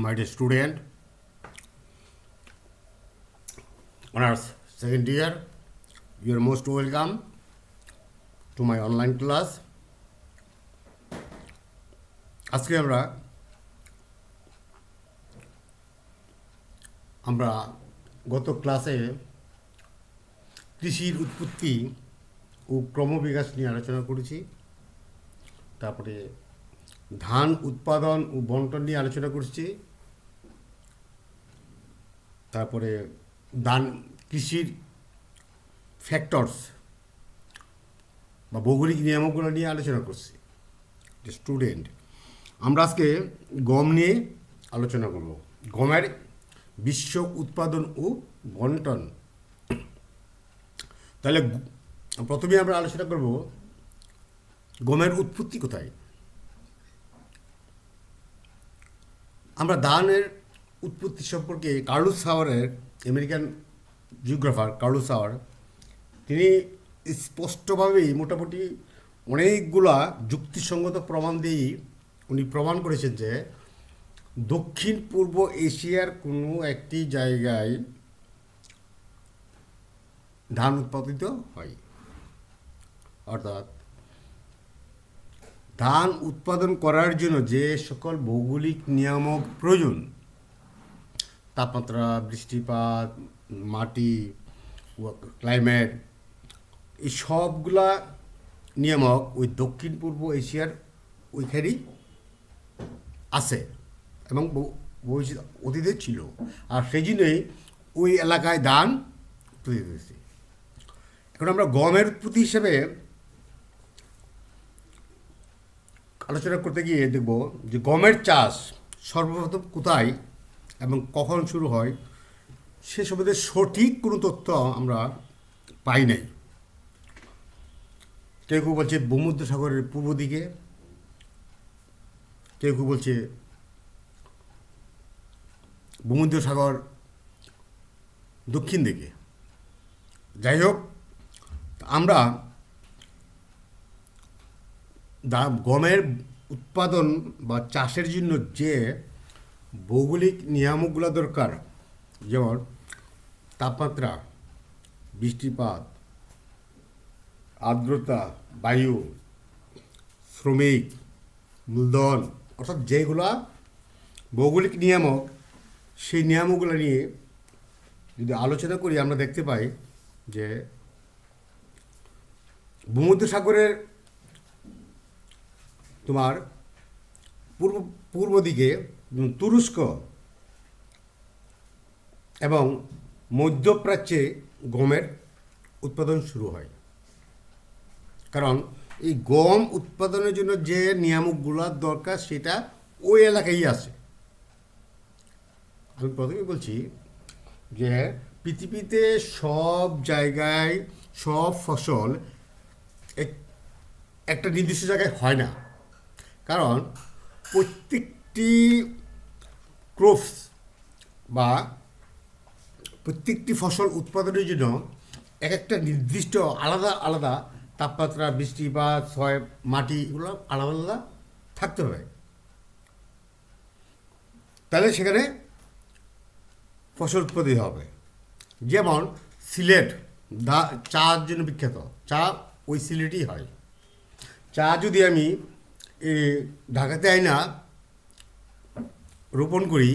my dear student, honors second year, you are most welcome to my online class. আজকে আমরা গত ক্লাসে কৃষির উৎপত্তি ও ক্রমবিকাশ নিয়ে আলোচনা করেছি। তারপরে ধান উৎপাদন ও বন্টন নিয়ে আলোচনা করছি। তারপরে কৃষির ফ্যাক্টরস বা ভৌগোলিক নিয়ামকগুলো নিয়ে আলোচনা করছি। স্টুডেন্ট, আমরা আজকে গম নিয়ে আলোচনা করব। গমের বিশ্ব উৎপাদন ও বন্টন। তাহলে প্রথমে আমরা আলোচনা করব গমের উৎপত্তি কোথায়। আমরা ধানের উৎপত্তি সম্পর্কে কার্লোস সাওয়ারের, আমেরিকান জিওগ্রাফার কার্লোস সাওয়ার, তিনি স্পষ্টভাবেই মোটামুটি অনেকগুলা যুক্তিসঙ্গত প্রমাণ দিয়েই উনি প্রমাণ করেছেন যে দক্ষিণ পূর্ব এশিয়ার কোনো একটি জায়গায় ধান উৎপাদিত হয়। অর্থাৎ ধান উৎপাদন করার জন্য যে সকল ভৌগোলিক নিয়ামক প্রয়োজন, তাপমাত্রা, বৃষ্টিপাত, মাটি, ক্লাইমেট, এই সবগুলা নিয়ামক ওই দক্ষিণ পূর্ব এশিয়ার ওইখানেই আছে এবং অতীতে ছিল। আর সেই জন্যই ওই এলাকায় ধান উৎপাদিত হয়েছে। এখন আমরা গমের উৎপত্তি হিসেবে আলোচনা করতে গিয়ে দেখব যে গমের চাষ সর্বপ্রথম কোথায় এবং কখন শুরু হয় সে সম্বন্ধে সঠিক কোনো তথ্য আমরা পাই নাই। কেউ কেউ বলছে ভূমধ্যসাগরের পূর্ব দিকে, কেউ কেউ বলছে ভূমধ্যসাগর দক্ষিণ দিকে। যাই হোক, আমরা গমের উৎপাদন বা চাষের জন্য যে ভৌগোলিক নিয়ামকগুলো দরকার, যেমন তাপমাত্রা, বৃষ্টিপাত, আর্দ্রতা, বায়ু, শ্রমিক, মূলধন, অর্থাৎ যেগুলা ভৌগোলিক নিয়ামক, সেই নিয়ামকগুলো নিয়ে যদি আলোচনা করি আমরা দেখতে পাই যে ভূমধ্যসাগরের তোমার পূর্ব দিকে তুরস্ক এবং মধ্যপ্রাচ্যে গমের উৎপাদন শুরু হয়। কারণ এই গম উৎপাদনের জন্য যে নিয়ামকগুলোর দরকার সেটা ওই এলাকায় আছে। আমি প্রথমে বলছি যে পৃথিবীতে সব জায়গায় সব ফসল একটা নির্দিষ্ট জায়গায় হয় না। কারণ প্রত্যেকটি ক্রপস বা প্রত্যেকটি ফসল উৎপাদনের জন্য এক একটা নির্দিষ্ট আলাদা আলাদা তাপমাত্রা, বৃষ্টিপাত, মাটি, এগুলো আলাদা আলাদা থাকতে হবে। তাহলে সেখানে ফসল উৎপাদিত হবে। যেমন সিলেট চার জন্য বিখ্যাত, চা ওই সিলেটই হয়। চা যদি আমি ঢাকাতে আইনা রোপণ করি,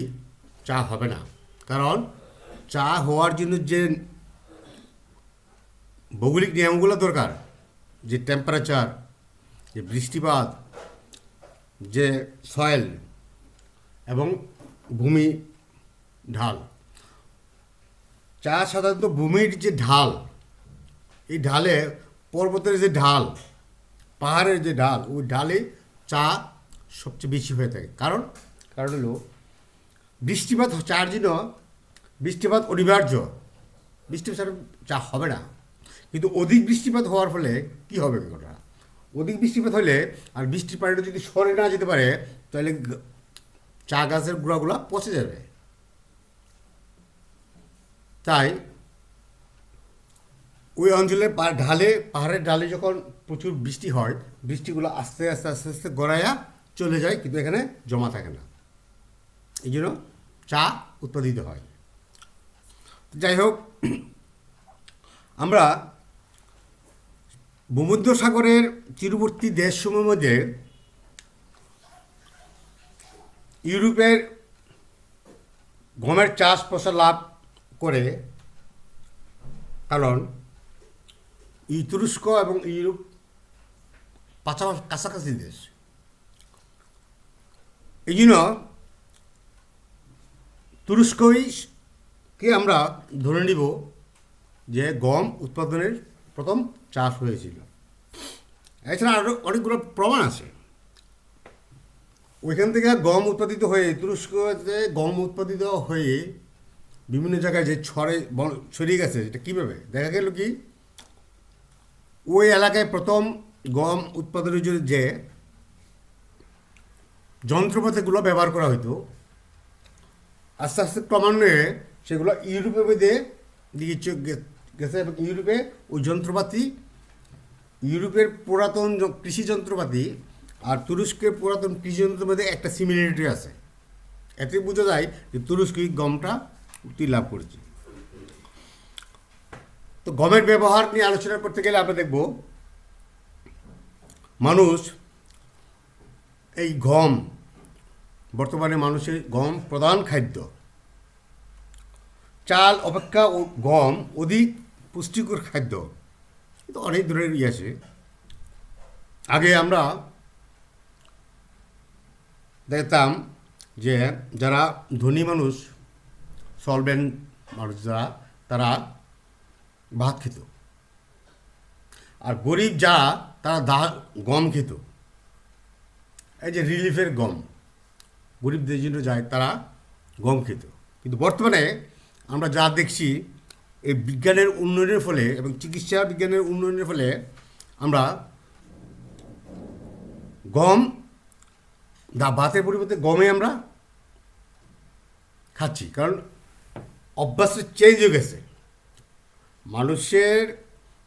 চা হবে না। কারণ চা হওয়ার জন্য যে ভৌগোলিক নিয়মগুলো দরকার, যে টেম্পারেচার, যে বৃষ্টিপাত, যে সয়েল এবং ভূমি ঢাল। চা সাধারণত ভূমির যে ঢাল, এই ঢালে পর্বতের যে ঢাল, পাহাড়ের যে ঢাল, ওই ঢালে চা সবচেয়ে বেশি হয়ে থাকে। কারণ হলো বৃষ্টিপাত, চার জন্য বৃষ্টিপাত অনিবার্য। বৃষ্টিপাত ছাড়া চা হবে না। কিন্তু অধিক বৃষ্টিপাত হওয়ার ফলে কী হবে ওটা? অধিক বৃষ্টিপাত হলে আর বৃষ্টির পানিটা যদি সরে না যেতে পারে, তাহলে চা গাছের গোড়াগুলো পচে যাবে। তাই ওই অঞ্চলে পাহাড়ের ঢালে যখন প্রচুর বৃষ্টি হয়, বৃষ্টিগুলো আস্তে আস্তে আস্তে আস্তে গড়াইয়া চলে যায়, কিন্তু এখানে জমা থাকে না। এই জন্য চা উৎপাদিত হয়। যাই হোক, আমরা ভূমধ্যসাগরের তীরবর্তী দেশসমূহের মধ্যে ইউরোপের গমের চাষ প্রসার লাভ করে, কারণ এই তুরস্ক এবং ইউরোপ কাছাকাছি দেশ। এই জন্য তুরস্ককে আমরা ধরে নিব যে গম উৎপাদনের প্রথম চাষ হয়েছিল। এছাড়া আরও অনেকগুলো প্রমাণ আছে। ওইখান থেকে গম উৎপাদিত হয়ে, তুরস্কতে গম উৎপাদিত হয়ে বিভিন্ন জায়গায় যে ছড়িয়ে গেছে, এটা কীভাবে দেখা গেল কি, ওই এলাকায় প্রথম গম উৎপাদনের জন্য যে যন্ত্রপাতিগুলো ব্যবহার করা হতো, আস্তে আস্তে ক্রমান্বয়ে সেগুলো ইউরোপের মধ্যে দিকে গেছে, এবং ইউরোপে ওই যন্ত্রপাতি, ইউরোপের পুরাতন কৃষি যন্ত্রপাতি আর তুরস্কের পুরাতন কৃষি যন্ত্রের মধ্যে একটা সিমিলারিটি আছে। এতে বোঝা যায় যে তুরস্কই গমটা মুক্তি লাভ করেছে। তো গমের ব্যবহার নিয়ে আলোচনা করতে গেলে আমরা দেখব মানুষ এই গম, বর্তমানে মানুষের গম প্রধান খাদ্য। চাল অপেক্ষা গম অধিক পুষ্টিকর খাদ্য। কিন্তু অনেক ধরনের আছে। আগে আমরা দেখতাম যে যারা ধনী মানুষ, সলভেন্ট মানুষ যারা, তারা ভাত খেত, আর গরিব যারা তারা গম খেত। এই যে রিলিফের গম গরিবদের জন্য যায়, তারা গম খেত। কিন্তু বর্তমানে আমরা যা দেখছি, এই বিজ্ঞানের উন্নয়নের ফলে এবং চিকিৎসা বিজ্ঞানের উন্নয়নের ফলে আমরা গম ভাতের পরিবর্তে গমে আমরা খাচ্ছি, কারণ অভ্যাসটা চেঞ্জ হয়ে গেছে। মানুষের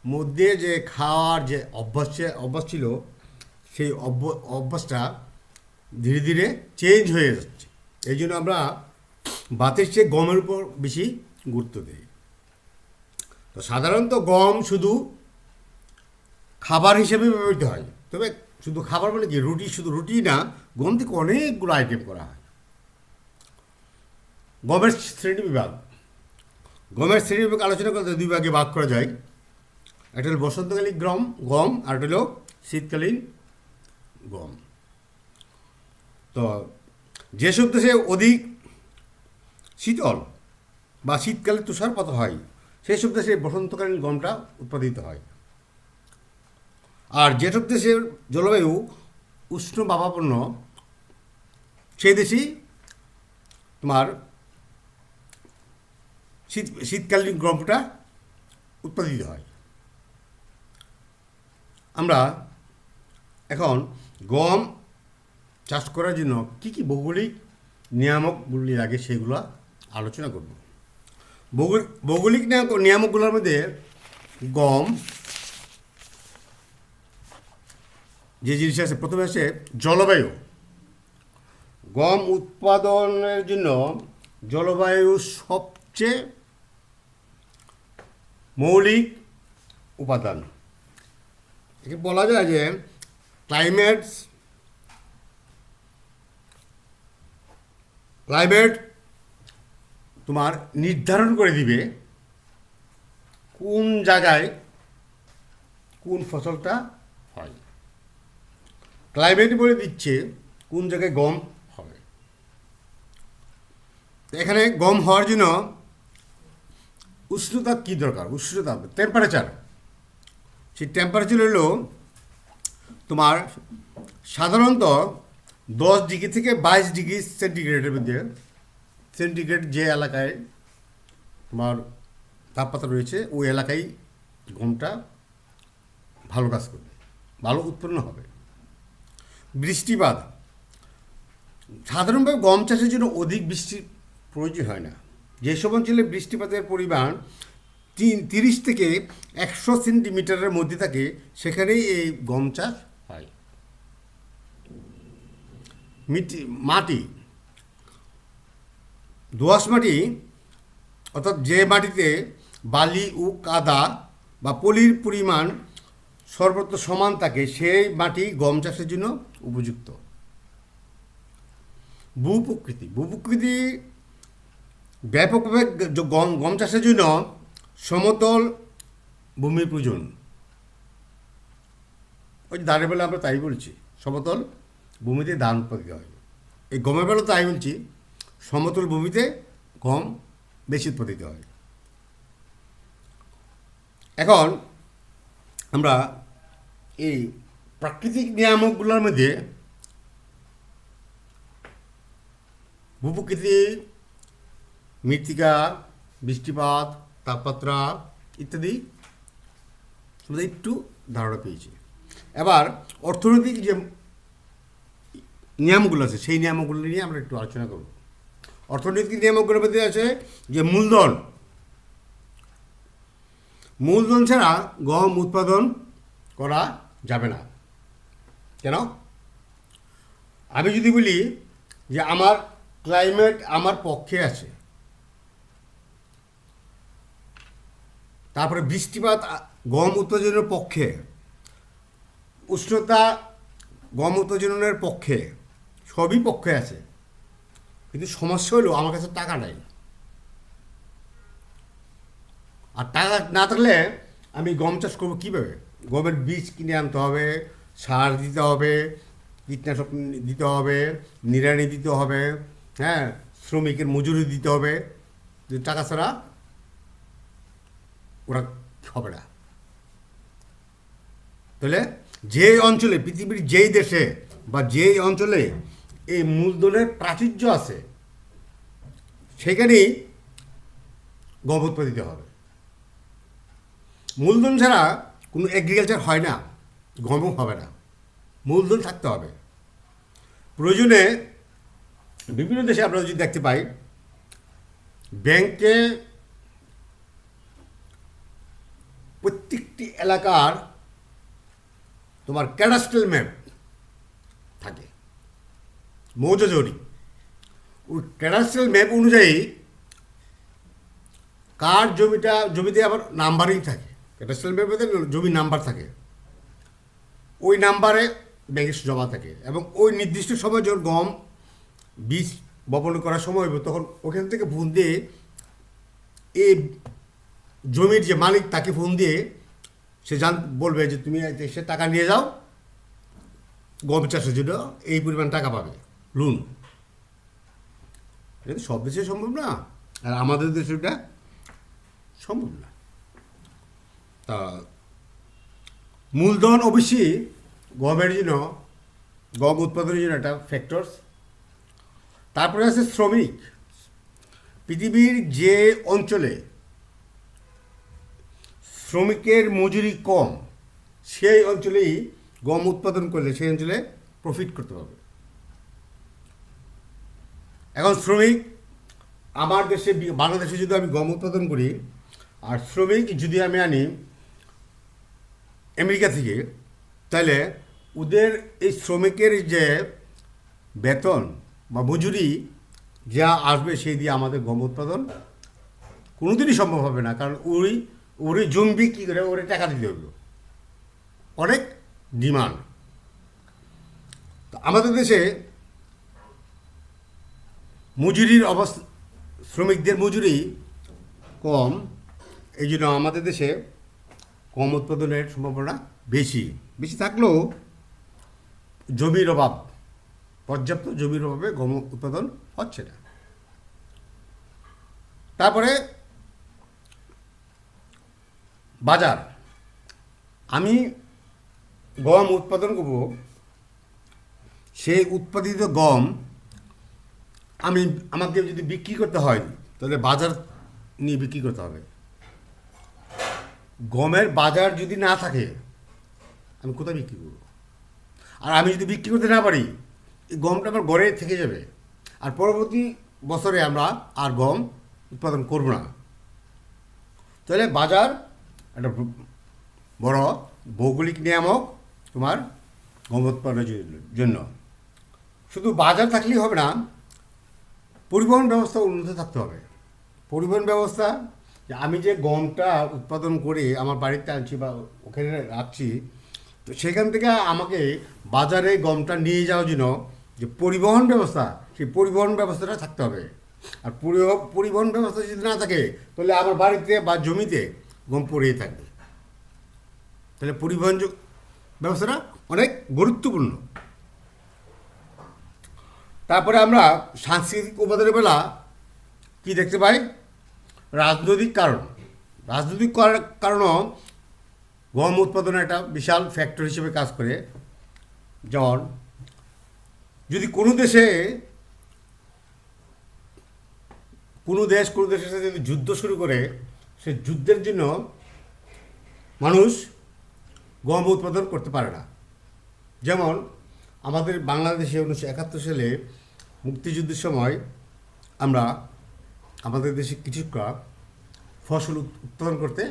মধ্যে যে খাওয়ার যে অভ্যাস ছিল, সেই অভ্যাসটা ধীরে ধীরে চেঞ্জ হয়ে যাচ্ছে। এই জন্য আমরা ভাতের চেয়ে গমের উপর বেশি গুরুত্ব দিই। তো সাধারণত গম শুধু খাবার হিসেবে ব্যবহৃত হয়। তবে শুধু খাবার বলে কি, শুধু রুটি না, গম থেকে অনেকগুলো আইটেম করা হয়। গমের শ্রেণীবিভাগ আলোচনা করতে দুই ভাগে ভাগ করা যায়। একটা হলো বসন্তকালীন গম, আর একটা হলো শীতকালীন গম। তো যেসব দেশে অধিক শীতল বা শীতকালে তুষারপাত হয়, সেই সব দেশে বসন্তকালীন গমটা উৎপাদিত হয়। আর যেসব দেশের জলবায়ু উষ্ণ ভাবাপন্ন, সেই দেশেই তোমার শীতকালীন গমটা উৎপাদিত হয়। আমরা এখন গম চাষ করার জন্য কী কী ভৌগোলিক নিয়ামকগুলি লাগে সেগুলো আলোচনা করব। ভৌগোলিক নিয়ামকগুলোর মধ্যে গম যে জিনিস আছে, প্রথমে আছে জলবায়ু। গম উৎপাদনের জন্য জলবায়ু সবচেয়ে মৌলিক উপাদান। একে বলা যায় যে ক্লাইমেট তোমার নির্ধারণ করে দিবে কোন জায়গায় কোন ফসলটা হয়। ক্লাইমেট বলে দিচ্ছে কোন জায়গায় গম হবে। এখানে গম হওয়ার জন্য উষ্ণতা কী দরকার? উষ্ণতা, টেম্পারেচার। সেই টেম্পারেচার হলো তোমার সাধারণত 10 ডিগ্রি থেকে 22 ডিগ্রি সেন্টিগ্রেডের মধ্যে। সেন্টিগ্রেড যে এলাকায় তোমার তাপমাত্রা রয়েছে, ওই এলাকায় গমটা ভালো কাজ করবে, ভালো উৎপন্ন হবে। বৃষ্টিপাত, সাধারণভাবে গম চাষের জন্য অধিক বৃষ্টির প্রয়োজন হয় না। যেসব অঞ্চলে বৃষ্টিপাতের পরিমাণ 30 থেকে 100 সেন্টিমিটারের মধ্যে থাকে, সেখানেই এই গম চাষ হয়। মাটি, দোআঁশ মাটি অর্থাৎ যে মাটিতে বালি ও কাদা বা পলির পরিমাণ সর্বত্র সমান থাকে সেই মাটি গম চাষের জন্য উপযুক্ত। ভূপ্রকৃতি ব্যাপকভাবে গম চাষের জন্য সমতল ভূমির প্রয়োজন। ওই ধানের বেলা আমরা তাই বলছি, সমতল ভূমিতে ধান উৎপাদিত হয়। এই গমের বেলা তাই বলছি, সমতল ভূমিতে গম বেশি উৎপাদিত হয়। এখন আমরা এই প্রাকৃতিক নিয়ামকগুলোর মধ্যে ভূপ্রকৃতি, মৃত্তিকা, বৃষ্টিপাত, তাপমাত্রা ইত্যাদি আমরা একটু ধারণা পেয়েছি। এবার অর্থনৈতিক যে নিয়মগুলো আছে সেই নিয়মগুলো নিয়ে আমরা একটু আলোচনা করব। অর্থনৈতিক নিয়মগুলোর মধ্যে আছে যে মূলধন ছাড়া গম উৎপাদন করা যাবে না। কেন? আমি যদি বলি যে আমার ক্লাইমেট আমার পক্ষে আছে, তারপরে বৃষ্টিপাত গম উৎপাদনের পক্ষে, উষ্ণতা গম উৎপাদনের পক্ষে, সবই পক্ষে আছে, কিন্তু সমস্যা হলো আমার কাছে টাকা নাই। আর টাকা না থাকলে আমি গম চাষ করবো কীভাবে? গমের বীজ কিনে আনতে হবে, সার দিতে হবে, কীটনাশক দিতে হবে, নিড়ানি দিতে হবে, হ্যাঁ, শ্রমিকের মজুরি দিতে হবে। যদি টাকা ছাড়া ওরা হবে না। তাহলে যে অঞ্চলে, পৃথিবীর যেই দেশে বা যেই অঞ্চলে এই মূলধনের প্রাচুর্য আছে সেখানেই গম উৎপাদিত হবে। মূলধন ছাড়া কোনো এগ্রিকালচার হয় না, গমও হবে না। মূলধন থাকতে হবে। প্রয়োজনে বিভিন্ন দেশে আমরা যদি দেখতে পাই, ব্যাংকে প্রত্যেকটি এলাকার তোমার ক্যাডাস্ট্রাল ম্যাপ থাকে, মৌজাজরি। ওই ক্যাডাস্ট্রাল ম্যাপ অনুযায়ী কার জমিতে আবার নাম্বারিং থাকে, ক্যাডাস্ট্রাল ম্যাপে জমির নাম্বার থাকে, ওই নাম্বারে ব্যাংকে জমা থাকে। এবং ওই নির্দিষ্ট সময় যখন গম বীজ বপন করার সময় হবে তখন ওখান থেকে ফোন দিয়ে এই জমির যে মালিক তাকে ফোন দিয়ে সে বলবে যে তুমি সে টাকা নিয়ে যাও, গম চাষের জন্য এই পরিমাণ টাকা পাবে, লোন। এটা সব দেশে সম্ভব না, আর আমাদের দেশে এটা সম্ভব না। তা মূলধন অবশ্যই গমের জন্য, গম উৎপাদনের জন্য একটা ফ্যাক্টরস। তারপরে আছে শ্রমিক। পৃথিবীর যে অঞ্চলে শ্রমিকের মজুরি কম সেই অঞ্চলেই গম উৎপাদন করলে সেই অঞ্চলে প্রফিট করতে পারবে। এখন শ্রমিক আমার দেশে, বাংলাদেশে যদি আমি গম উৎপাদন করি আর শ্রমিক যদি আমি আনি আমেরিকা থেকে, তাহলে ওদের এই শ্রমিকের যে বেতন বা মজুরি যা আসবে সেই দিয়ে আমাদের গম উৎপাদন কোনোদিনই সম্ভব হবে না। কারণ ওরই জমি বিক্রি করে ওরে টাকা দিতে হবে, অনেক ডিমান্ড। তো আমাদের দেশে মজুরির অবস্থা, শ্রমিকদের মজুরি কম, এই জন্য আমাদের দেশে কম উৎপাদনের সম্ভাবনা বেশি থাকলেও জমির অভাব, পর্যাপ্ত জমির অভাবে গম উৎপাদন হচ্ছে না। তারপরে বাজার। আমি গম উৎপাদন করব, সেই উৎপাদিত গম আমাকে যদি বিক্রি করতে হয় তাহলে বাজার নিয়ে বিক্রি করতে হবে। গমের বাজার যদি না থাকে আমি কোথায় বিক্রি করব? আর আমি যদি বিক্রি করতে না পারি এই গমটা আমার ঘরে থেকে যাবে, আর পরবর্তী বছরে আমরা আর গম উৎপাদন করব না। তাহলে বাজার একটা বড় ভৌগোলিক নিয়ামক তোমার গম উৎপাদনের জন্য। শুধু বাজার থাকলেই হবে না, পরিবহন ব্যবস্থা উন্নত থাকতে হবে। পরিবহন ব্যবস্থা, যে আমি যে গমটা উৎপাদন করে আমার বাড়িতে আনছি বা ওখানে রাখছি, তো সেখান থেকে আমাকে বাজারে গমটা নিয়ে যাওয়ার জন্য যে পরিবহন ব্যবস্থা, সেই পরিবহন ব্যবস্থাটা থাকতে হবে। আর পরিবহন ব্যবস্থা যদি না থাকে, তাহলে আমার বাড়িতে বা জমিতে গম পড়েই থাকবে। তাহলে পরিবহন ব্যবস্থাটা অনেক গুরুত্বপূর্ণ। তারপরে আমরা সাংস্কৃতিক উপাদানের বেলা কি দেখতে পাই? রাজনৈতিক কারণ। রাজনৈতিক কারণও গম উৎপাদনে একটা বিশাল ফ্যাক্টর হিসেবে কাজ করে। যেমন যদি কোনো দেশের সাথে যদি যুদ্ধ শুরু করে, সে যুদ্ধের জন্য মানুষ গম উৎপাদন করতে পারে না। যেমন আমাদের বাংলাদেশে 1971 সালে মুক্তিযুদ্ধের সময় আমরা আমাদের দেশে কৃষকরা ফসল উৎপাদন করতে,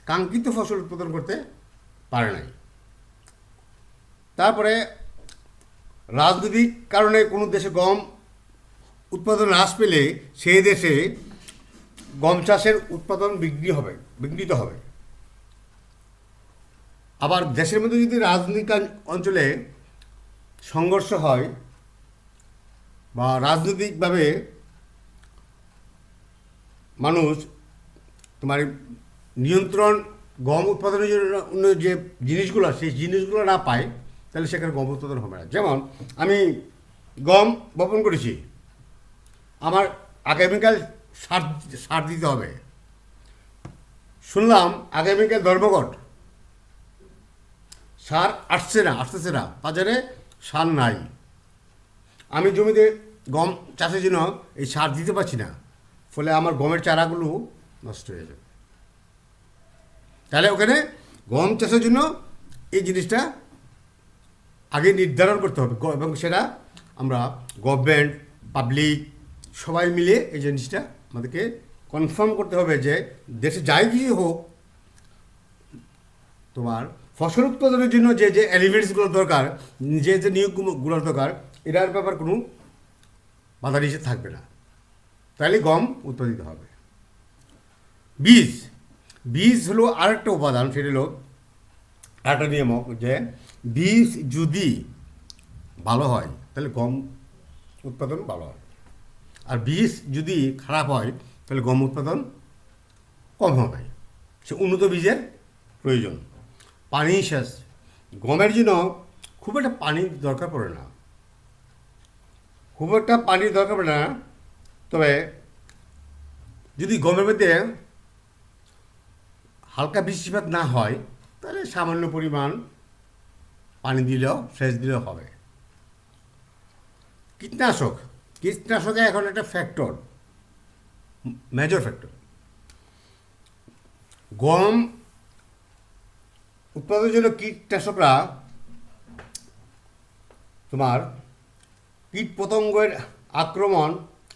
কাঙ্ক্ষিত ফসল উৎপাদন করতে পারে নাই। তারপরে রাজনৈতিক কারণে কোনো দেশে গম উৎপাদন হ্রাস পেলে সেই দেশে গম চাষের উৎপাদন বিঘ্নিত হবে। আবার দেশের মধ্যে যদি রাজনৈতিক অঞ্চলে সংঘর্ষ হয় বা রাজনৈতিকভাবে মানুষ তোমার নিয়ন্ত্রণ গম উৎপাদনের জন্য যে জিনিসগুলো, সেই জিনিসগুলো না পায়, তাহলে সেখানে গম উৎপাদন হবে না। যেমন আমি গম বপন করেছি, আমার আগামীকাল সার দিতে হবে। শুনলাম আগামীকাল ধর্মঘট, সার আসতেছে না, বাজারে সার নাই। আমি জমিতে গম চাষের জন্য এই সার দিতে পারছি না, ফলে আমার গমের চারাগুলো নষ্ট হয়ে যাবে। তাহলে ওখানে গম চাষের জন্য এই জিনিসটা আগে নির্ধারণ করতে হবে, এবং সেটা আমরা গভর্নমেন্ট, পাবলিক সবাই মিলে এই জিনিসটা আমাদেরকে কনফার্ম করতে হবে যে দেশে যাই কিছু হোক, তোমার ফসল উৎপাদনের জন্য যে যে এলিমেন্টসগুলো দরকার, যে যে নিয়োগগুলোর দরকার, এটার ব্যাপার কোনো বাধা নিষেধ থাকবে না, তাহলে গম উৎপাদিত হবে। বীজ হলো আরেকটা উপাদান, সেটা হলো একটা নিয়ামক, যে বীজ যদি ভালো হয় তাহলে গম উৎপাদন ভালো হয়, আর বীজ যদি খারাপ হয় তাহলে গম উৎপাদন কম হবে। সে উন্নত বীজের প্রয়োজন। পানি সেচ, গমের জন্য খুব একটা পানির দরকার পড়ে না, তবে যদি গমের মধ্যে হালকা বৃষ্টিপাত না হয়, তাহলে সামান্য পরিমাণ পানি সেচ দিলেও হবে। কীটনাশকে এখন একটা ফ্যাক্টর, মেজর ফ্যাক্টর। গম উৎপাদনের জন্য কীটনাশকরা তোমার কীটপতঙ্গের আক্রমণ,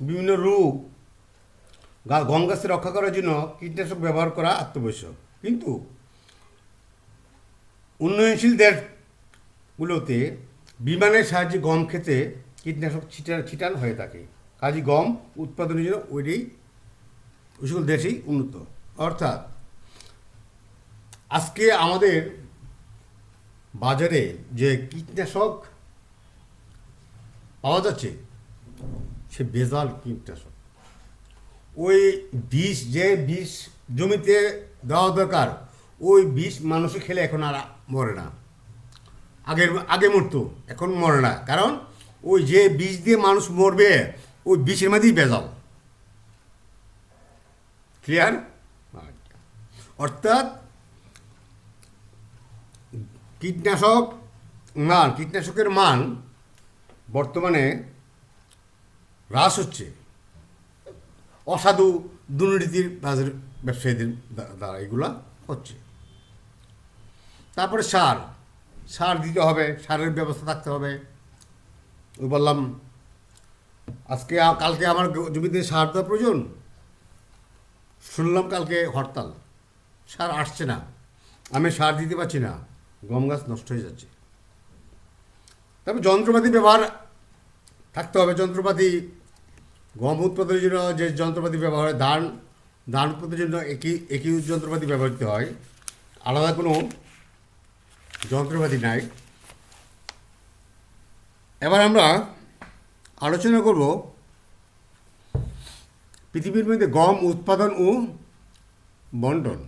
বিভিন্ন রোগ, গম গাছকে রক্ষা করার জন্য কীটনাশক ব্যবহার করা আত্মবশ্যক। কিন্তু উন্নয়নশীল দেশগুলোতে বিমানের সাহায্যে গম খেতে কীটনাশক ছিটানো হয়ে থাকে। কাজে গম উৎপাদনের জন্য ওই সকল দেশেই উন্নত। অর্থাৎ আজকে আমাদের বাজারে যে কীটনাশক পাওয়া যাচ্ছে, সে ভেজাল কীটনাশক। ওই যে বিষ জমিতে দেওয়া দরকার, ওই বিষ মানুষে খেলে এখন আর মরে না। আগে মরতো, এখন মরে না, কারণ ওই যে বিষ দিয়ে মানুষ মরবে, ওই বিষের মধ্যেই ভেজাল। ক্লিয়ার? অর্থাৎ কীটনাশকের মান বর্তমানে হ্রাস হচ্ছে অসাধু দুর্নীতির ব্যবসায়ীদের দ্বারা, এগুলা হচ্ছে। তারপরে সার দিতে হবে, সারের ব্যবস্থা থাকতে হবে। ওই বললাম কালকে আমার জমিতে সার দেওয়া প্রয়োজন, শুনলাম কালকে হরতাল, সার আসছে না, আমি সার দিতে পারছি না, গম গাছ নষ্ট হয়ে যাচ্ছে। তারপর যন্ত্রপাতি ব্যবহার থাকতে হবে। যন্ত্রপাতি গম উৎপাদনের জন্য যে যন্ত্রপাতি ব্যবহার হয়, ধান উৎপাদনের জন্য একই একই যন্ত্রপাতি ব্যবহৃত হয়, আলাদা কোনো যন্ত্রপাতি নাই। এবার আমরা আলোচনা করব পৃথিবীর মধ্যে গম উৎপাদন ও বন্টন।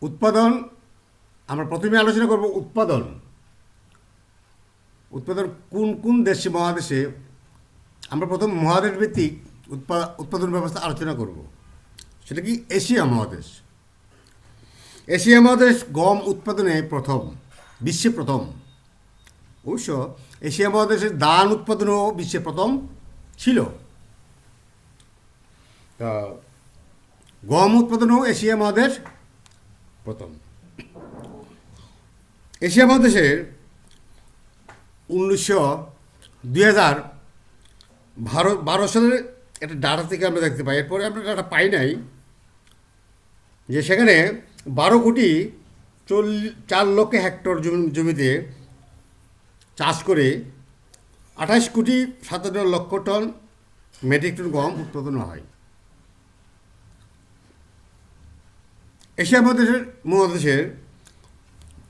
উৎপাদন, আমরা প্রথমে আলোচনা করব উৎপাদন। উৎপাদন কোন কোন দেশে, মহাদেশে। আমরা প্রথম মহাদেশ ভিত্তিক উৎপাদন ব্যবস্থা আলোচনা করব। সেটা কি? এশিয়া মহাদেশ। এশিয়া মহাদেশ গম উৎপাদনে প্রথম, বিশ্বে প্রথম। অবশ্য এশিয়া মহাদেশের ধান উৎপাদনও বিশ্বে প্রথম ছিল। তা গম উৎপাদনও এশিয়া মহাদেশ প্রথম। এশিয়া মহাদেশের 2012 সালের একটা ডাটা থেকে আমরা দেখতে পাই। এরপরে আমরা ডাটা পাই নাই, যে সেখানে 12,04,00,000 হেক্টর জমিতে চাষ করে 28,57,00,000 টন মেট্রিক টন গম উৎপাদন হয়। এশিয়া মহাদেশের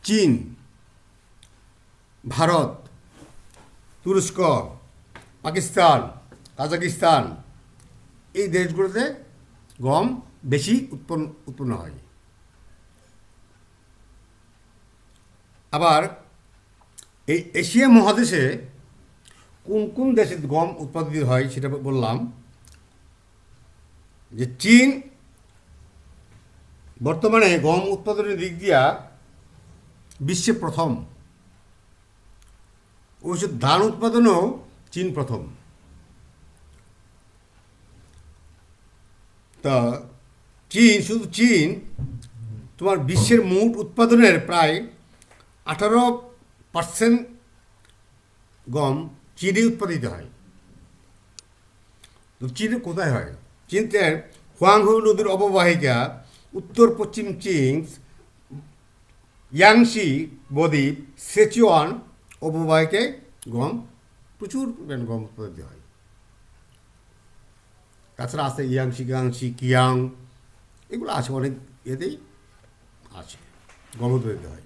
চীন, ভারত, তুরস্ক, পাকিস্তান, কাজাকিস্তান, এই দেশগুলোতে গম বেশি উৎপন্ন হয়। আবার এই এশিয়া মহাদেশে কোন কোন দেশে গম উৎপাদিত হয় সেটা বললাম, যে চীন বর্তমানে গম উৎপাদনের দিক দিয়া বিশ্বে প্রথম। অবশ্য ধান উৎপাদনেও চীন প্রথম। তা চীন, শুধু চীন তোমার বিশ্বের মোট উৎপাদনের প্রায় 18% গম চীনে উৎপাদিত হয়। তো চীনে কোথায় হয়? চীনের হুয়াংহো নদীর অববাহিকা, উত্তর পশ্চিম চীন, ইয়াংশি বদ্বীপ, সেচুয়ান অববাহিকায় প্রচুর পরিমাণে গম উৎপাদিত হয়। তাছাড়া আছে ইয়াংশি, গাংশি, কিয়াং, এগুলো আছে, অনেক এতেই আছে গম উৎপাদিত হয়।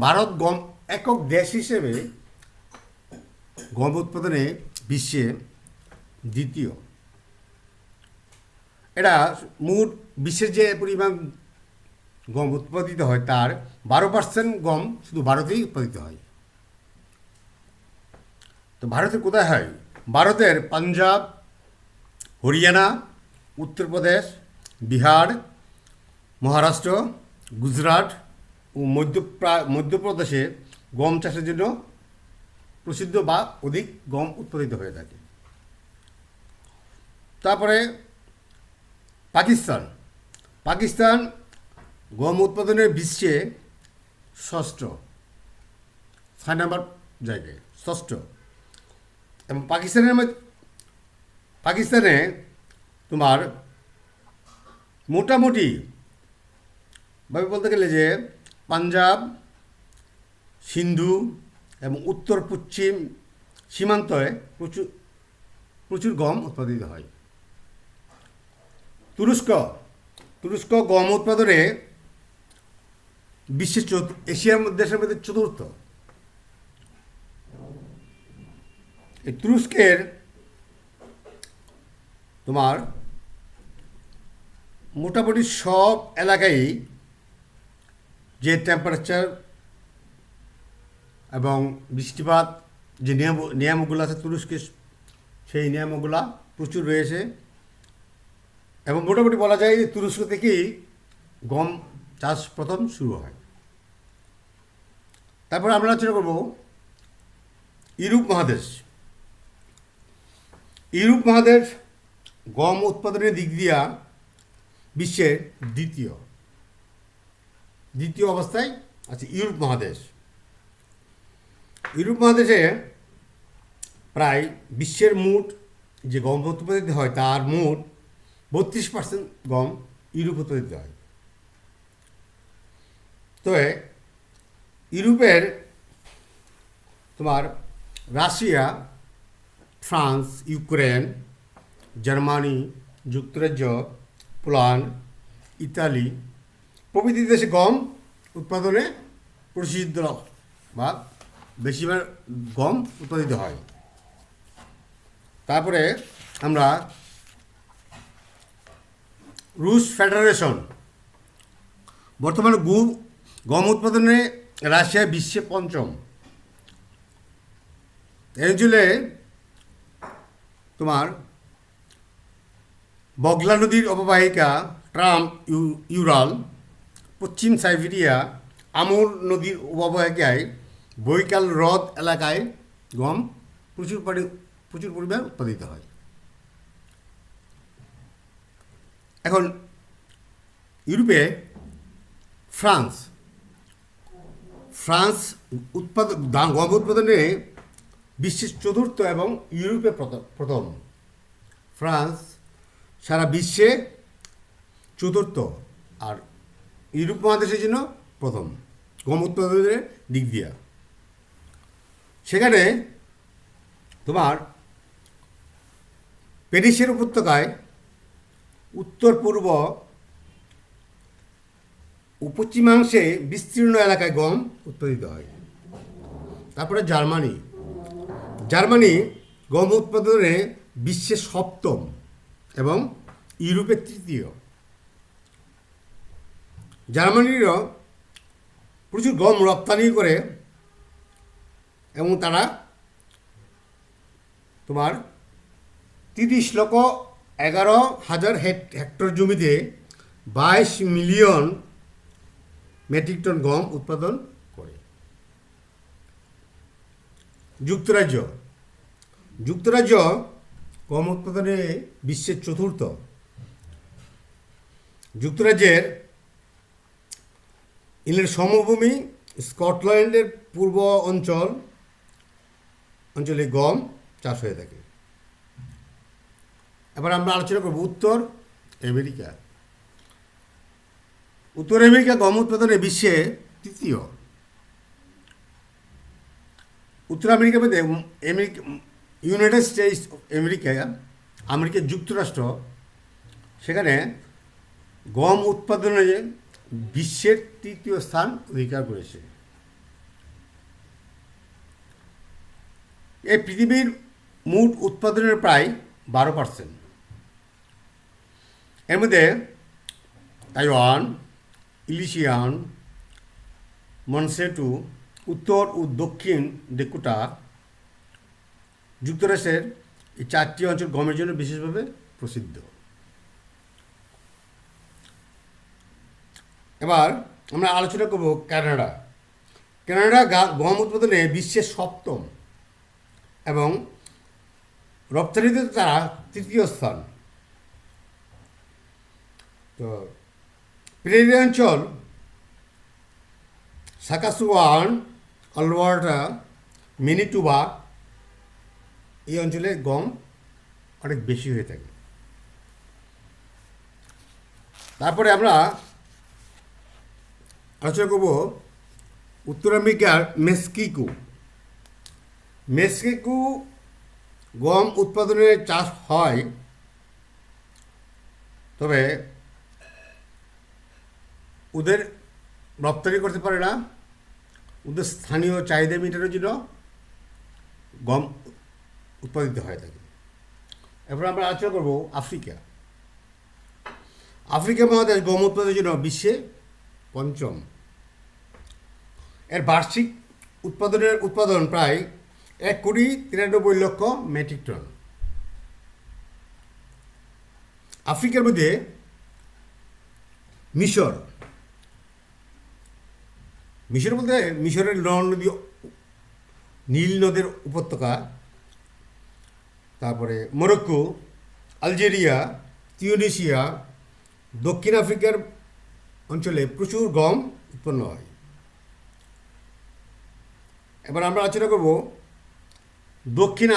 ভারত গম একক দেশ হিসেবে গম উৎপাদনে বিশ্বে দ্বিতীয়। এটা মোট বিশ্বের যে পরিমাণ গম উৎপাদিত হয় তার 12% গম শুধু ভারতেই উৎপাদিত হয়। তো ভারতে কোথায় হয়? ভারতের পাঞ্জাব, হরিয়ানা, উত্তরপ্রদেশ, বিহার, মহারাষ্ট্র, গুজরাট ও মধ্যপ্রদেশে গম চাষের জন্য প্রসিদ্ধ বা অধিক গম উৎপাদিত হয়ে থাকে। তারপরে পাকিস্তান গম উৎপাদনের বিশ্বে ষষ্ঠ, 6 নম্বর জায়গায়, ষষ্ঠ। এবং পাকিস্তানে তোমার মোটামুটি ভাবে বলতে গেলে যে পাঞ্জাব, সিন্ধু এবং উত্তর পশ্চিম সীমান্তে প্রচুর গম উৎপাদিত হয়। তুরস্ক গম উৎপাদনে বিশ্বের এশিয়ার দেশের মধ্যে চতুর্থ। এই তুরস্কের তোমার মোটামুটি সব এলাকায় যে টেম্পারেচার এবং বৃষ্টিপাত, যে নিয়ামকগুলো আছে তুরস্কের, সেই নিয়ামকগুলো প্রচুর রয়েছে। এবং মোটামুটি বলা যায় যে তুরস্ক থেকেই গম চাষ প্রথম শুরু হয়। তারপর আমরা আলোচনা করব ইউরোপ মহাদেশ গম উৎপাদনের দিক দিয়া বিশ্বের দ্বিতীয় অবস্থায় আছে ইউরোপ মহাদেশে প্রায় বিশ্বের মোট যে গম উৎপাদিত হয় তার মোট 32% গম ইউরোপ উৎপাদিত হয়। তো ইউরোপের তোমার রাশিয়া, ফ্রান্স, ইউক্রেন, জার্মানি, যুক্তরাজ্য, পোল্যান্ড, ইতালি প্রভৃতি দেশে গম উৎপাদনে প্রসিদ্ধ বা বেশিরভাগ গম উৎপাদিত হয়। তারপরে আমরা রুশ ফেডারেশন, বর্তমানে গম উৎপাদনে রাশিয়া বিশ্বে পঞ্চম। এই অঞ্চলে তোমার বগলা নদীর অববাহিকা ট্রাম্প ইউরাল, পশ্চিম সাইবেরিয়া, আমুর নদীর অববাহিকায় বৈকাল হ্রদ এলাকায় গম প্রচুর পরিমাণ উৎপাদিত হয়। এখন ইউরোপে ফ্রান্স গম উৎপাদনে বিশ্বের চতুর্থ এবং ইউরোপে প্রথম। ফ্রান্স সারা বিশ্বে চতুর্থ আর ইউরোপ মহাদেশের জন্য প্রথম গম উৎপাদনের দিক দিয়ে। সেখানে তোমার প্যারিসের উপত্যকায় উত্তর পূর্ব ও পশ্চিমাংশে বিস্তীর্ণ এলাকায় গম উৎপাদিত হয়। তারপরে জার্মানি গম উৎপাদনে বিশ্বের সপ্তম এবং ইউরোপের তৃতীয়। জার্মানিরও প্রচুর গম রপ্তানি করে এবং তারা তোমার 30,11,000 হেক্টর জমিতে 22 মিলিয়ন মেট্রিক টন গম উৎপাদন করে। যুক্তরাজ্য গম উৎপাদনে বিশ্বের চতুর্থ। যুক্তরাজ্যের ইংল্যান্ড সমভূমি, স্কটল্যান্ডের পূর্ব অঞ্চলে গম চাষ হয়ে থাকে। এবার আমরা আলোচনা করব উত্তর আমেরিকা। উত্তর আমেরিকা গম উৎপাদনে বিশ্বে তৃতীয়। উত্তর আমেরিকার মধ্যে ইউনাইটেড স্টেটস আমেরিকা যুক্তরাষ্ট্র, সেখানে গম উৎপাদনে বিশ্বের তৃতীয় স্থান অধিকার করেছে। এই পৃথিবীর মোট উৎপাদনের প্রায় 12%। এর মধ্যে তাইওয়ান, ইলিশিয়ান, মনসেটু, উত্তর ও দক্ষিণ ডেকোটা যুক্তরাষ্ট্রের এই 4টি অঞ্চল গমের জন্য বিশেষভাবে প্রসিদ্ধ। এবার আমরা আলোচনা করব কানাডা গম উৎপাদনে বিশ্বের সপ্তম এবং রপ্তানিতে তারা তৃতীয় স্থান। তো প্রেরি অঞ্চল, সাকাসুয়ান, আলবার্টা, ম্যানিটোবা এই অঞ্চলে গম অনেক বেশি হয়ে থাকে। তারপরে আমরা আলোচনা করব উত্তর আমেরিকার মেক্সিকো গম উৎপাদনের চাষ হয়, তবে ওদের রপ্তানি করতে পারে না, ওদের স্থানীয় চাহিদা মেটানোর জন্য গম উৎপাদিত হয়ে থাকে। এরপর আমরা আলোচনা করব আফ্রিকা মহাদেশ গম উৎপাদনের জন্য বিশ্বে পঞ্চম। এর বার্ষিক উৎপাদন প্রায় 1,93,00,000 মেট্রিক টন। আফ্রিকার মধ্যে মিশর বলতে মিশরের নীল নদের উপত্যকা, তারপরে মরক্কো, আলজেরিয়া, তিউনিসিয়া, দক্ষিণ আফ্রিকার অঞ্চলে প্রচুর গম উৎপন্ন হয়। এবার আমরা আলোচনা করব দক্ষিণ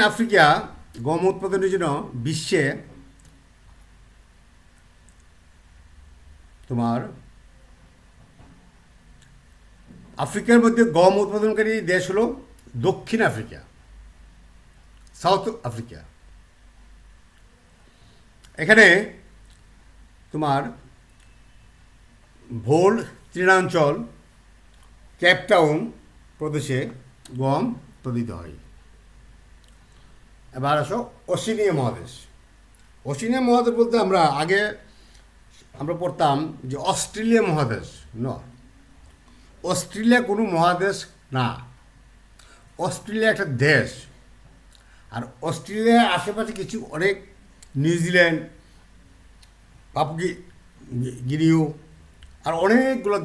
আফ্রিকা গম উৎপাদনের জন্য বিশ্বে তোমার আফ্রিকার মধ্যে গম উৎপাদনকারী দেশ হলো দক্ষিণ আফ্রিকা, সাউথ আফ্রিকা। এখানে তোমার ভোল তৃণাঞ্চল, কেপটাউন প্রদেশে গম উৎপাদিত হয়। এবার আসো ওশেনিয়া মহাদেশ। ওশেনিয়া মহাদেশ বলতে আমরা পড়তাম যে অস্ট্রেলিয়া মহাদেশ। নয়, অস্ট্রেলিয়া কোনো মহাদেশ না, অস্ট্রেলিয়া একটা দেশ। আর অস্ট্রেলিয়ার আশেপাশে কিছু অনেক নিউজিল্যান্ড, পাপুয়া গিনিউ আর অনেকগুলো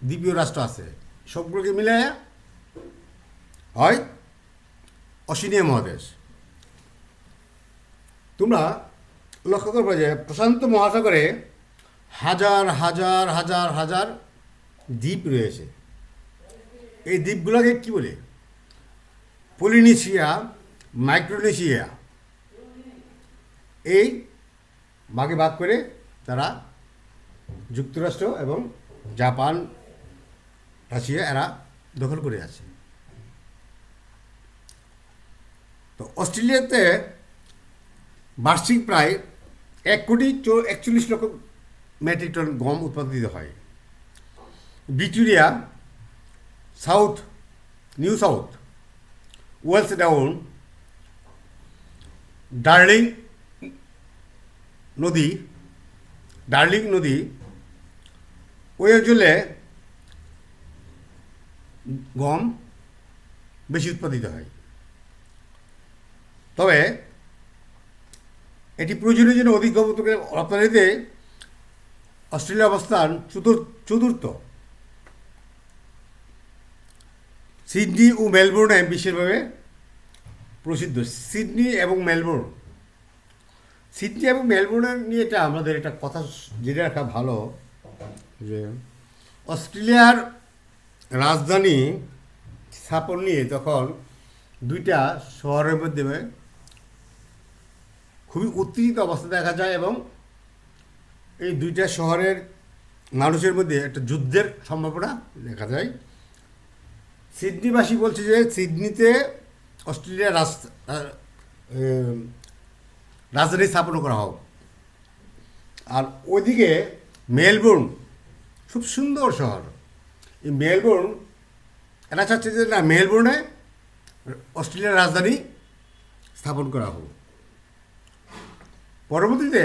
দ্বীপীয় রাষ্ট্র আছে, সবগুলোকে মিলে হয় ওশেনিয়া মহাদেশ। তোমরা লক্ষ্য করবে যে প্রশান্ত মহাসাগরে হাজার হাজার হাজার হাজার দ্বীপ রয়েছে। এই দ্বীপগুলোকে কী বলে? পলিনেশিয়া, মাইক্রোনেশিয়া, এই ভাগে ভাগ করে তারা যুক্তরাষ্ট্র এবং জাপান, রাশিয়া এরা দখল করে আছে। তো অস্ট্রেলিয়াতে বার্ষিক প্রায় 1,41,00,000 মেট্রিক টন গম উৎপাদিত হয়। Victoria, New South Wales down, Darling নদী ওই অঞ্চলে গম বেশি উৎপাদিত হয়। তবে এটি প্রয়োজনীয় জন্য অধিক গম রপ্তানিতে অস্ট্রেলিয়ার অবস্থান চতুর্থ। সিডনি ও মেলবোর্নে বিশেষভাবে প্রসিদ্ধ। সিডনি এবং মেলবোর্নের নিয়ে আমাদের একটা কথা জেনে রাখা ভালো যে অস্ট্রেলিয়ার রাজধানী স্থাপন নিয়ে তখন দুইটা শহরের মধ্যে খুবই উত্তেজিত অবস্থা দেখা যায় এবং এই দুইটা শহরের মানুষের মধ্যে একটা যুদ্ধের সম্ভাবনা দেখা যায়। সিডনিবাসী বলছে যে সিডনিতে অস্ট্রেলিয়ার রাজধানী স্থাপন করা হোক, আর ওইদিকে মেলবোর্ন খুব সুন্দর শহর, এই মেলবোর্ন এরা চাচ্ছে যে না, মেলবোর্নে অস্ট্রেলিয়ার রাজধানী স্থাপন করা হোক। পরবর্তীতে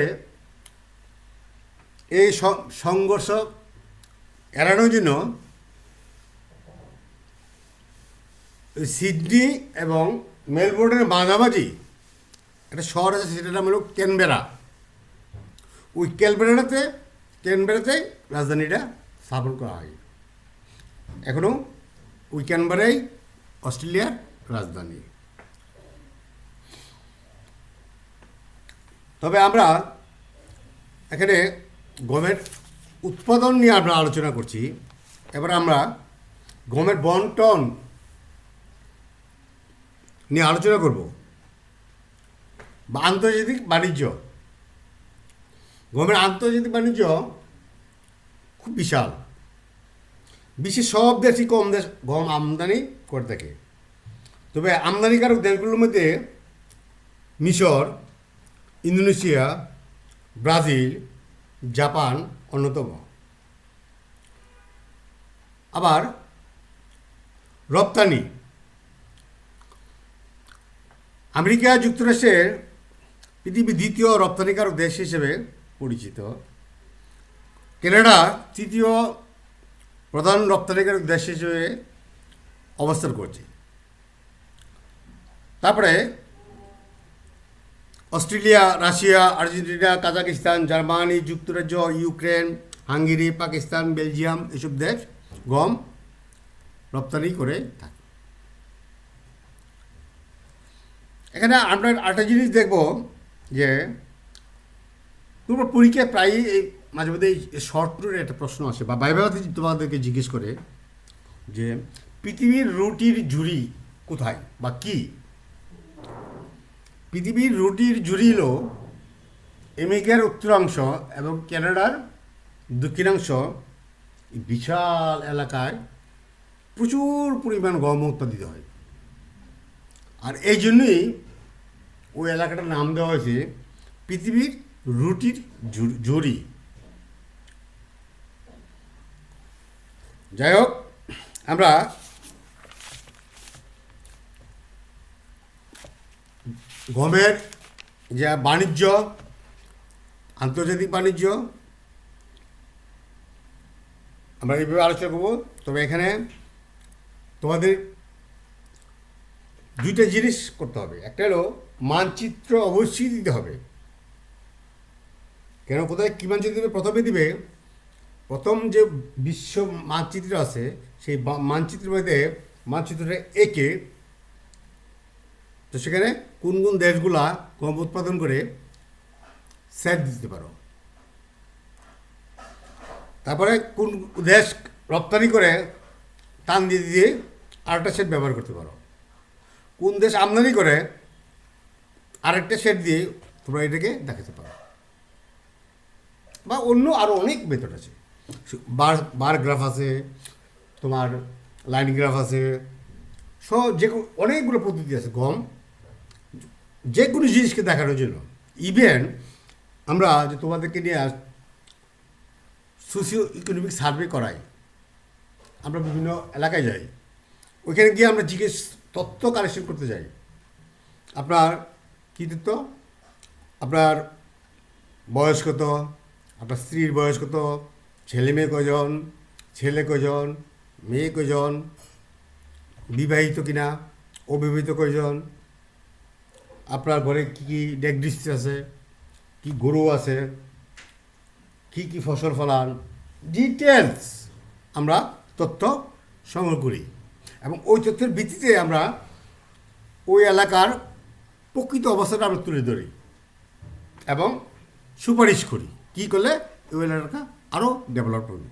এই সংঘর্ষ এড়ানোর জন্য সিডনি এবং মেলবোর্নের মাঝামাঝি একটা শহর আছে, সেটার নাম হলো ক্যানবেরা। ওই ক্যানবেরাতে রাজধানীটা স্থাপন করা হয়। এখনও ওই ক্যানবেরাই অস্ট্রেলিয়ার রাজধানী। তবে আমরা এখানে গমের উৎপাদন নিয়ে আমরা আলোচনা করছি। এবার আমরা গমের বন্টন নিয়ে আলোচনা করব বা আন্তর্জাতিক বাণিজ্য। গমের আন্তর্জাতিক বাণিজ্য খুব বিশাল। বিশ্বের সব দেশই গম আমদানি করে থাকে। তবে আমদানিকারক দেশগুলোর মধ্যে মিশর, ইন্দোনেশিয়া, ব্রাজিল, জাপান অন্যতম। আবার রপ্তানি, আমেরিকা যুক্তরাষ্ট্রের পৃথিবীর দ্বিতীয় রপ্তানিকারক দেশ হিসেবে পরিচিত। কানাডা তৃতীয় প্রধান রপ্তানিকারক দেশ হিসেবে অবস্থান করছে। তারপরে Australia, Russia, Argentina, Kazakhstan, Germany, যুক্তরাজ্য, ইউক্রেন, হাঙ্গেরি, পাকিস্তান, বেলজিয়াম এসব দেশ গম রপ্তানি করে থাকে। এখানে আমরা একটা জিনিস দেখব যে তোমরা পরীক্ষায় প্রায়ই এই মাঝে মধ্যে এই শর্ট নোটের একটা প্রশ্ন আসে বা ভাইভাতে তোমাদেরকে জিজ্ঞেস করে যে পৃথিবীর রুটির ঝুড়ি কোথায় বা কী। পৃথিবীর রুটির ঝুড়ি হল আমেরিকার উত্তরাংশ এবং কানাডার দক্ষিণাংশ, বিশাল এলাকায় প্রচুর পরিমাণ গম উৎপাদিত হয়। আর এই জন্যই ওই এলাকাটার নাম দেওয়া হয়েছে পৃথিবীর রুটির ঝুড়ি। যাই হোক, আমরা গমের যে বাণিজ্য, আন্তর্জাতিক বাণিজ্য আমরা এইভাবে আলোচনা করবো। তবে এখানে তোমাদের দুইটা জিনিস করতে হবে। একটা হলো মানচিত্র অবশ্যই দিতে হবে। কেন, কোথায় কী মানচিত্র দিবে? প্রথমে দিবে প্রথম যে বিশ্ব মানচিত্র আছে, সেই মানচিত্রের মধ্যে মানচিত্রটা এঁকে, তো সেখানে কোন কোন দেশগুলা গম উৎপাদন করে সেট দিতে পারো। তারপরে কোন দেশ রপ্তানি করে টান দিয়ে দিয়ে আরেকটা সেট ব্যবহার করতে পারো। কোন দেশ আমদানি করে আরেকটা সেট দিয়ে তোমরা এটাকে দেখাতে পারো। বা অন্য আরও অনেক মেথড আছে। বার গ্রাফ আছে, তোমার লাইন গ্রাফ আছে, সব যে অনেকগুলো পদ্ধতি আছে গম যে কোনো জিনিসকে দেখানোর জন্য। ইভেন আমরা যে তোমাদেরকে নিয়ে সোশিও ইকোনমিক সার্ভে করাই, আমরা বিভিন্ন এলাকায় যাই, ওইখানে গিয়ে আমরা জিজ্ঞেস তথ্য কালেকশন করতে যাই। আপনার কী তথ্য? আপনার বয়স কত, আপনার স্ত্রীর বয়স কত, ছেলে মেয়ে কজন, ছেলে কজন, মেয়ে কজন, বিবাহিত কিনা, অবিবাহিত কজন, আপনার ঘরে কী কী ডেকডিস্ট্রি আছে, কি গরু আছে, কী কী ফসল ফলান, ডিটেলস আমরা তথ্য সংগ্রহ করি। এবং ওই তথ্যের ভিত্তিতে আমরা ওই এলাকার প্রকৃত অবস্থাটা আমরা তুলে ধরি এবং সুপারিশ করি কী করলে ওই এলাকা আরও ডেভেলপ করব।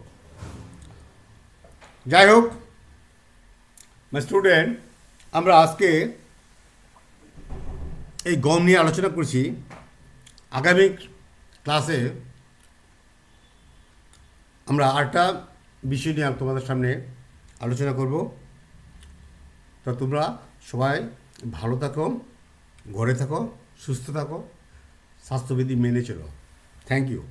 যাই হোক মাই স্টুডেন্ট, আমরা আজকে এই গম নিয়ে আলোচনা করছি। আগামী ক্লাসে আমরা আরেকটা বিষয় নিয়ে তোমাদের সামনে আলোচনা করব। তো তোমরা সবাই ভালো থাকো, ঘরে থাকো, সুস্থ থাকো, স্বাস্থ্যবিধি মেনে চলো। Thank you.